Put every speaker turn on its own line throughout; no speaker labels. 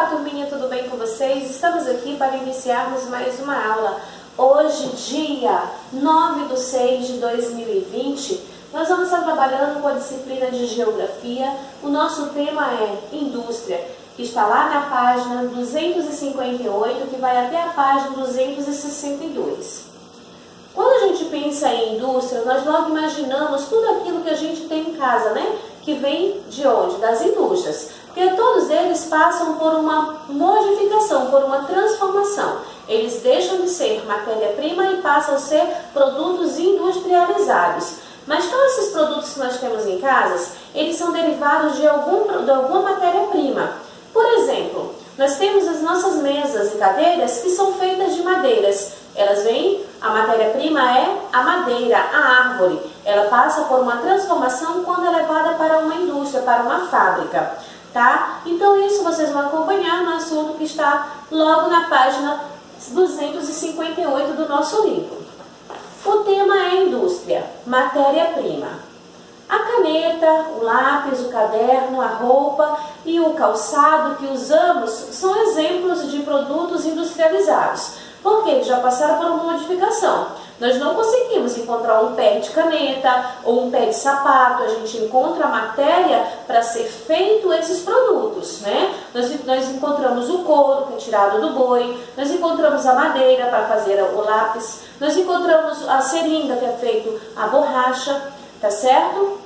turminha, tudo bem com vocês? Estamos aqui para iniciarmos mais uma aula. Hoje, dia 9/6/2020, nós vamos estar trabalhando com a disciplina de Geografia. O nosso tema é Indústria, que está lá na página 258, que vai até a página 262. Quando a gente pensa em indústria, nós logo imaginamos tudo aquilo que a gente tem em casa, né? Que vem de onde? Das indústrias. Porque todos eles passam por uma modificação, por uma transformação. Eles deixam de ser matéria-prima e passam a ser produtos industrializados. Mas todos esses produtos que nós temos em casa, eles são derivados de alguma matéria-prima. Por exemplo, nós temos as nossas mesas e cadeiras que são feitas de madeiras. Elas vêm, a matéria-prima é a madeira, a árvore. Ela passa por uma transformação quando é levada para uma indústria, para uma fábrica. Tá? Então isso vocês vão acompanhar no assunto que está logo na página 258 do nosso livro. O tema é indústria, matéria-prima. A caneta, o lápis, o caderno, a roupa e o calçado que usamos são exemplos de produtos industrializados, porque eles já passaram por uma modificação. Nós não conseguimos encontrar um pé de caneta ou um pé de sapato, a gente encontra a matéria para ser feito esses produtos, né? Nós encontramos o couro, que é tirado do boi, nós encontramos a madeira para fazer o lápis, nós encontramos a seringa, que é feito a borracha, tá certo?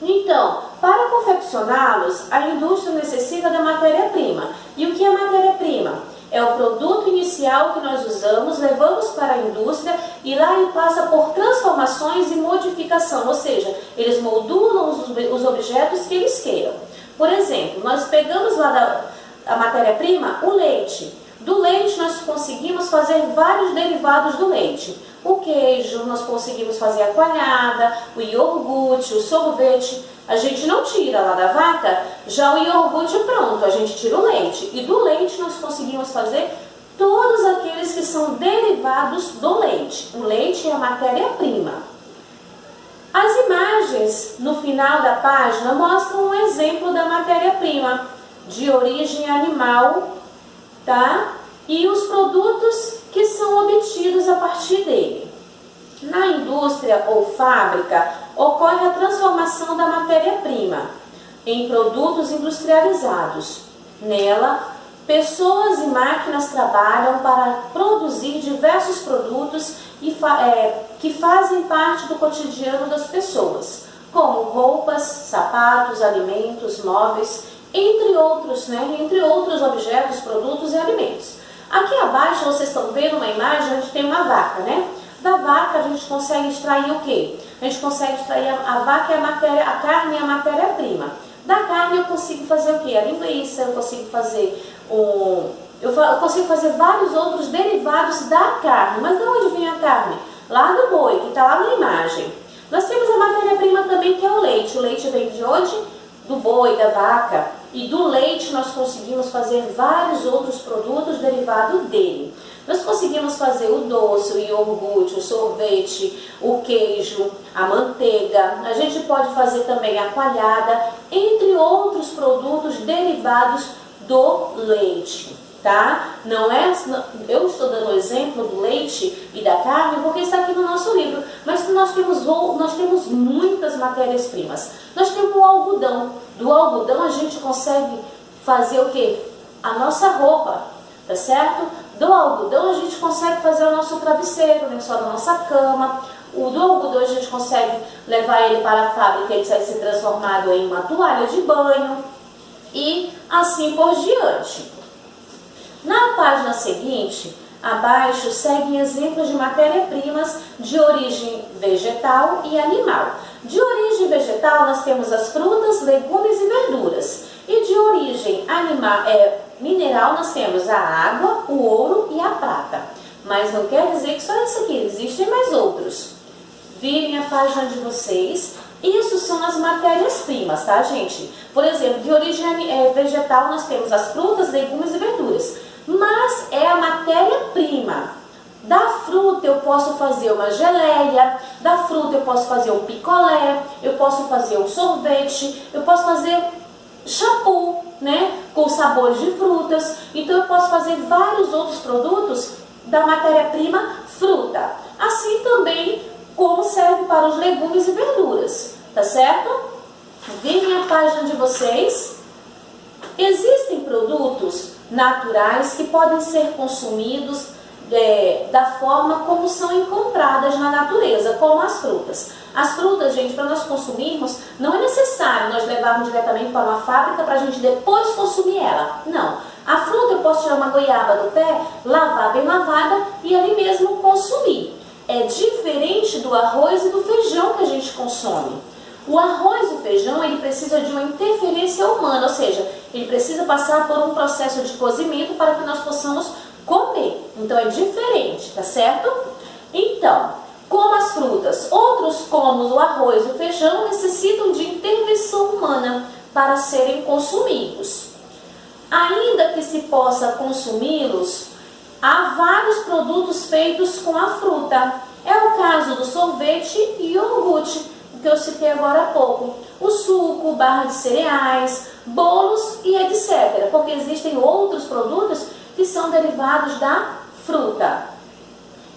Então, para confeccioná-los, a indústria necessita da matéria-prima. E o que é matéria-prima? É o produto inicial que nós usamos, levamos para a indústria e lá ele passa por transformações e modificação, ou seja, eles moldulam os objetos que eles queiram. Por exemplo, nós pegamos lá a matéria-prima, o leite. Do leite nós conseguimos fazer vários derivados do leite. O queijo, nós conseguimos fazer a coalhada, o iogurte, o sorvete. A gente não tira lá da vaca, já o iogurte pronto, a gente tira o leite. E do leite nós conseguimos fazer todos aqueles que são derivados do leite. O leite é a matéria-prima. As imagens no final da página mostram um exemplo da matéria-prima de origem animal, tá? E os produtos que são obtidos a partir dele. Na indústria ou fábrica, ocorre a transformação da matéria-prima em produtos industrializados. Nela, pessoas e máquinas trabalham para produzir diversos produtos que fazem parte do cotidiano das pessoas, como roupas, sapatos, alimentos, móveis, entre outros, né? Entre outros objetos, produtos e alimentos. Aqui abaixo vocês estão vendo uma imagem onde tem uma vaca, né? Da vaca a gente consegue extrair o quê? A gente consegue extrair a vaca, a carne é a matéria-prima. Da carne eu consigo fazer o quê? A linguiça, eu consigo fazer eu consigo fazer vários outros derivados da carne. Mas de onde vem a carne? Lá do boi, que está lá na imagem. Nós temos a matéria-prima também, que é o leite. O leite vem de onde? Do boi, da vaca. E do leite nós conseguimos fazer vários outros produtos derivados dele. Nós conseguimos fazer o doce, o iogurte, o sorvete, o queijo, a manteiga. A gente pode fazer também a coalhada, entre outros produtos derivados do leite, tá? Não é, eu estou dando o exemplo do leite e da carne porque está aqui no nosso livro, mas nós temos muitas matérias-primas. Nós temos o algodão. Do algodão a gente consegue fazer o quê? A nossa roupa, tá certo? Do algodão a gente consegue fazer o nosso travesseiro, nem só na nossa cama. Do algodão a gente consegue levar ele para a fábrica, ele vai ser transformado em uma toalha de banho e assim por diante. Na página seguinte, abaixo, seguem exemplos de matéria-primas de origem vegetal e animal. De origem vegetal nós temos as frutas, legumes e verduras. E de origem mineral nós temos a água, o ouro e a prata. Mas não quer dizer que só isso aqui, existem mais outros. Virem a página de vocês. Isso são as matérias-primas, tá, gente? Por exemplo, de origem vegetal nós temos as frutas, legumes e verduras. Mas é a matéria-prima. Da fruta eu posso fazer uma geleia, da fruta eu posso fazer um picolé, eu posso fazer um sorvete, eu posso fazer shampoo. né, com sabores de frutas. Então eu posso fazer vários outros produtos da matéria-prima fruta. Assim também como serve para os legumes e verduras, tá certo? Virem a página de vocês. Existem produtos naturais que podem ser consumidos da forma como são encontradas na natureza, como as frutas. As frutas, gente, para nós consumirmos, não é necessário nós levarmos diretamente para uma fábrica para a gente depois consumir ela. Não. A fruta eu posso tirar uma goiaba do pé, lavar bem lavada e ali mesmo consumir. É diferente do arroz e do feijão que a gente consome. O arroz e o feijão, ele precisa de uma interferência humana, ou seja, ele precisa passar por um processo de cozimento para que nós possamos comer. Então é diferente, tá certo? Então, como as frutas, outros como o arroz e o feijão necessitam de intervenção humana para serem consumidos. Ainda que se possa consumi-los, há vários produtos feitos com a fruta. É o caso do sorvete e iogurte, que eu citei agora há pouco. O suco, barra de cereais, bolos e etc. Porque existem outros produtos que são derivados da fruta.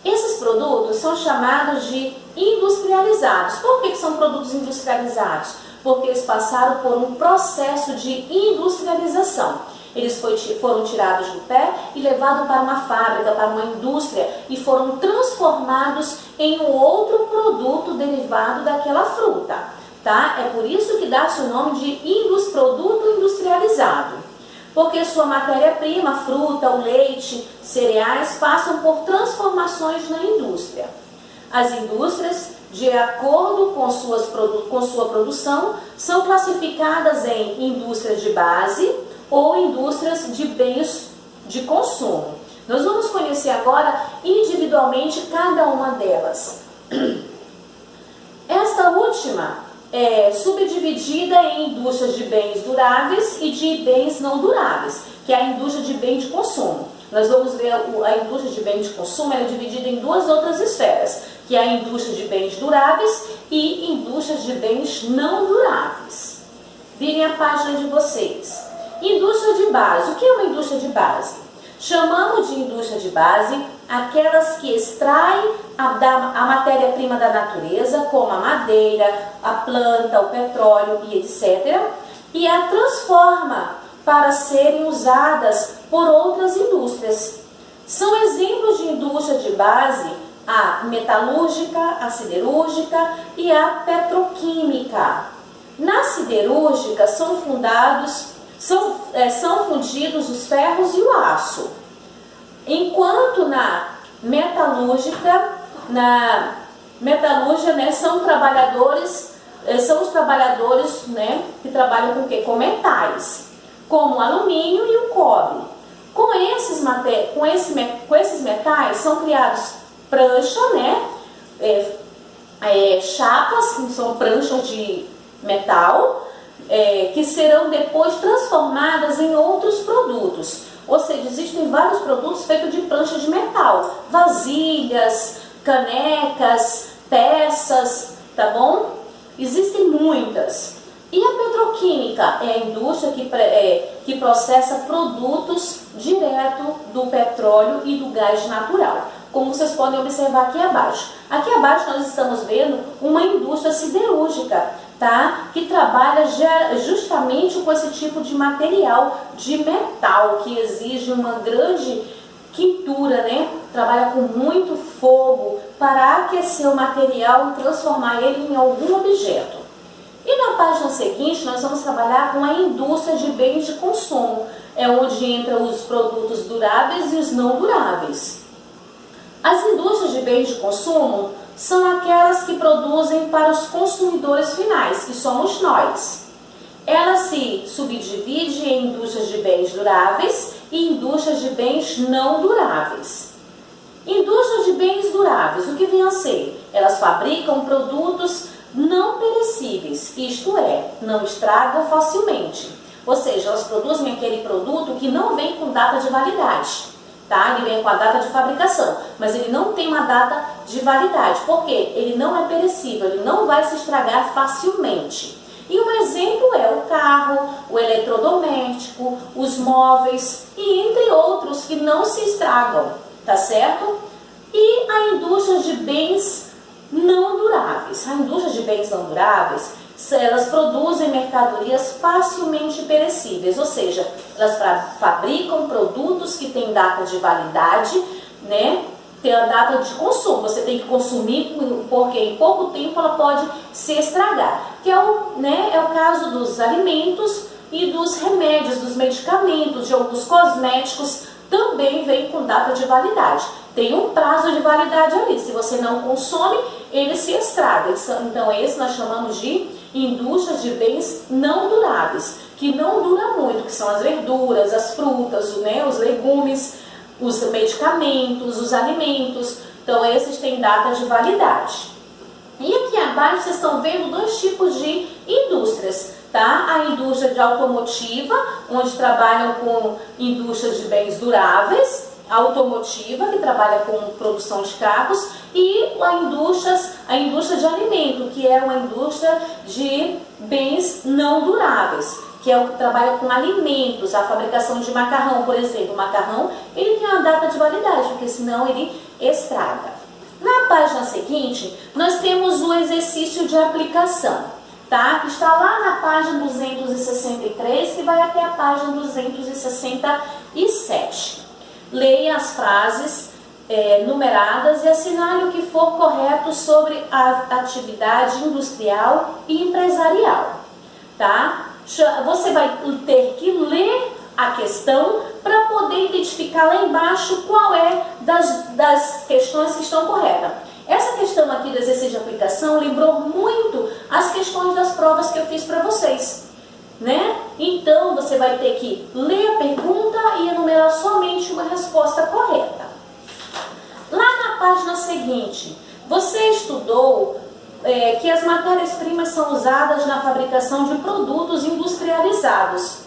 Esses produtos são chamados de industrializados. Por que são produtos industrializados? Porque eles passaram por um processo de industrialização. Eles foram tirados do pé e levados para uma fábrica, para uma indústria e foram transformados em um outro produto derivado daquela fruta, tá? É por isso que dá-se o nome de produto industrializado, porque sua matéria-prima, fruta, o leite, cereais, passam por transformações na indústria. As indústrias, de acordo com sua produção, são classificadas em indústrias de base ou indústrias de bens de consumo. Nós vamos conhecer agora individualmente cada uma delas. Esta última é subdividida em indústrias de bens duráveis e de bens não duráveis, que é a indústria de bem de consumo. Nós vamos ver a indústria de bem de consumo, ela é dividida em duas outras esferas, que é a indústria de bens duráveis e indústrias de bens não duráveis. Virem a página de vocês. Indústria de base. O que é uma indústria de base? Chamamos de indústria de base aquelas que extraem a matéria-prima da natureza, como a madeira, a planta, o petróleo e etc., e a transforma para serem usadas por outras indústrias. São exemplos de indústria de base a metalúrgica, a siderúrgica e a petroquímica. Na siderúrgica são fundidos os ferros e o aço, enquanto na metalúrgica, são os trabalhadores, né, que trabalham com o quê? Com metais, como o alumínio e o cobre. Com esses metais são criados prancha, né, chapas, que são pranchas de metal, que serão depois transformadas em outros produtos. Ou seja, existem vários produtos feitos de prancha de metal, vasilhas, canecas, peças, tá bom? Existem muitas. E a petroquímica é a indústria que processa produtos direto do petróleo e do gás natural, como vocês podem observar aqui abaixo. Aqui abaixo nós estamos vendo uma indústria siderúrgica, tá? Que trabalha justamente com esse tipo de material de metal, que exige uma grande quintura, né? Trabalha com muito fogo para aquecer o material e transformar ele em algum objeto. E na página seguinte nós vamos trabalhar com a indústria de bens de consumo, é onde entram os produtos duráveis e os não duráveis. As indústrias de bens de consumo são aquelas que produzem para os consumidores finais, que somos nós. Ela se subdivide em indústrias de bens duráveis e indústrias de bens não duráveis. Indústrias de bens duráveis, o que vem a ser? Elas fabricam produtos não perecíveis, isto é, não estragam facilmente. Ou seja, elas produzem aquele produto que não vem com data de validade. Tá? Ele vem com a data de fabricação, mas ele não tem uma data de validade. Por quê? Ele não é perecível, ele não vai se estragar facilmente. E um exemplo é o carro, o eletrodoméstico, os móveis e entre outros que não se estragam, tá certo? E a indústria de bens não duráveis. A indústria de bens não duráveis, elas produzem mercadorias facilmente perecíveis, ou seja, elas fabricam produtos que têm data de validade, né? Tem a data de consumo, você tem que consumir porque em pouco tempo ela pode se estragar, que é o caso dos alimentos e dos remédios, dos medicamentos, de alguns cosméticos, também vem com data de validade. Tem um prazo de validade ali, se você não consome, ele se estraga. Então esse nós chamamos de indústria de bens não duráveis, que não dura muito, que são as verduras, as frutas, os legumes, os medicamentos, os alimentos. Então esses têm data de validade. E aqui abaixo vocês estão vendo dois tipos de indústrias, tá? A indústria de automotiva, onde trabalham com indústria de bens duráveis, automotiva, que trabalha com produção de carros, e a indústria de alimento, que é uma indústria de bens não duráveis, que é o que trabalha com alimentos, a fabricação de macarrão, por exemplo. O macarrão, ele tem uma data de validade, porque senão ele estraga. Na página seguinte, nós temos o exercício de aplicação, tá? Que está lá na página 263, que vai até a página 267. Leia as frases numeradas e assinale o que for correto sobre a atividade industrial e empresarial, tá? Você vai ter que ler a questão para poder identificar lá embaixo qual é das questões que estão corretas. Essa questão aqui do exercício de aplicação lembrou muito as questões das provas que eu fiz para vocês, né? Então você vai ter que ler a pergunta e enumerar somente uma resposta correta. Lá na página seguinte, você estudou que as matérias-primas são usadas na fabricação de produtos industrializados.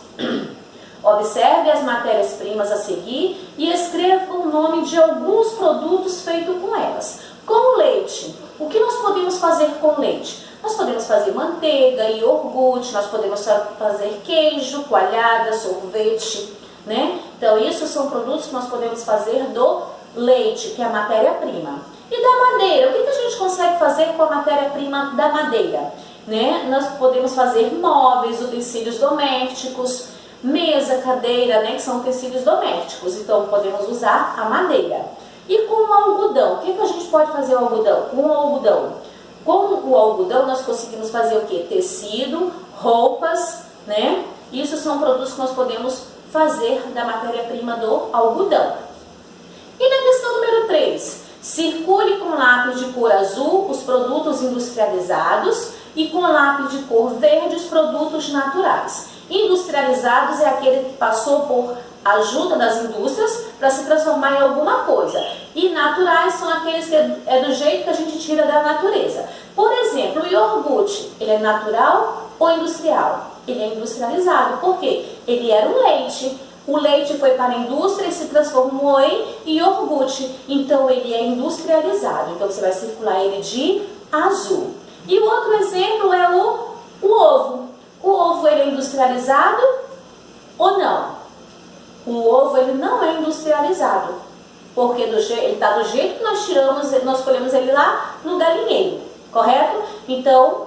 Observe as matérias-primas a seguir e escreva o nome de alguns produtos feitos com elas. Com leite, o que nós podemos fazer com leite? Nós podemos fazer manteiga, iogurte, nós podemos fazer queijo, coalhada, sorvete, né? Então, isso são produtos que nós podemos fazer do leite, que é a matéria-prima. E da madeira, o que a gente consegue fazer com a matéria-prima da madeira? Né? Nós podemos fazer móveis, utensílios domésticos, mesa, cadeira, né? Que são utensílios domésticos. Então, podemos usar a madeira. E com o algodão, o que a gente pode fazer com o algodão? Com o algodão nós conseguimos fazer o que? Tecido, roupas, né? Isso são produtos que nós podemos fazer da matéria-prima do algodão. E na questão número 3, circule com lápis de cor azul os produtos industrializados e com lápis de cor verde os produtos naturais. Industrializados é aquele que passou por ajuda das indústrias para se transformar em alguma coisa. E naturais são aqueles que é do jeito que a gente tira da natureza. Por exemplo, o iogurte, ele é natural ou industrial? Ele é industrializado. Por quê? Ele era um leite. O leite foi para a indústria e se transformou em iogurte. Então, ele é industrializado. Então, você vai circular ele de azul. E o outro exemplo é o ovo. O ovo, ele é industrializado ou não? O ovo, ele não é industrializado, porque ele está do jeito que nós colhemos ele lá no galinheiro, correto? Então,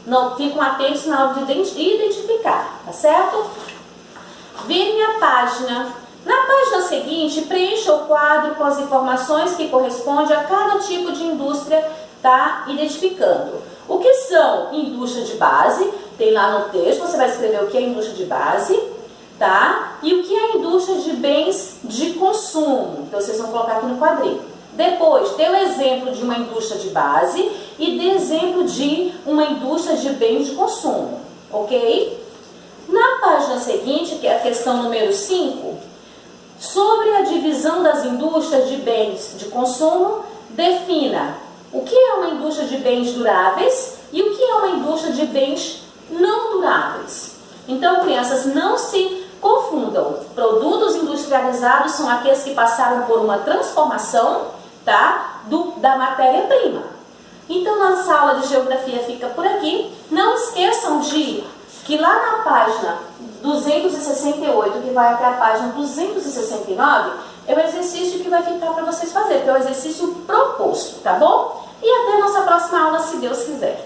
não ficam atentos na hora de identificar, tá certo? Virem a página. Na página seguinte, preencha o quadro com as informações que correspondem a cada tipo de indústria, tá? Identificando. O que são indústria de base? Tem lá no texto, você vai escrever o que é indústria de base, tá? E o que é a indústria de bens de consumo? Então, vocês vão colocar aqui no quadrinho. Depois, dê o exemplo de uma indústria de base e dê exemplo de uma indústria de bens de consumo, ok? Na página seguinte, que é a questão número 5, sobre a divisão das indústrias de bens de consumo, defina o que é uma indústria de bens duráveis e o que é uma indústria de bens não duráveis. Então, crianças, não se confundam. Produtos industrializados são aqueles que passaram por uma transformação, tá? Da matéria-prima. Então, nossa aula de geografia fica por aqui. Não esqueçam de que lá na página 268, que vai até a página 269, é o exercício que vai ficar para vocês fazerem, que é o exercício proposto, tá bom? E até a nossa próxima aula, se Deus quiser.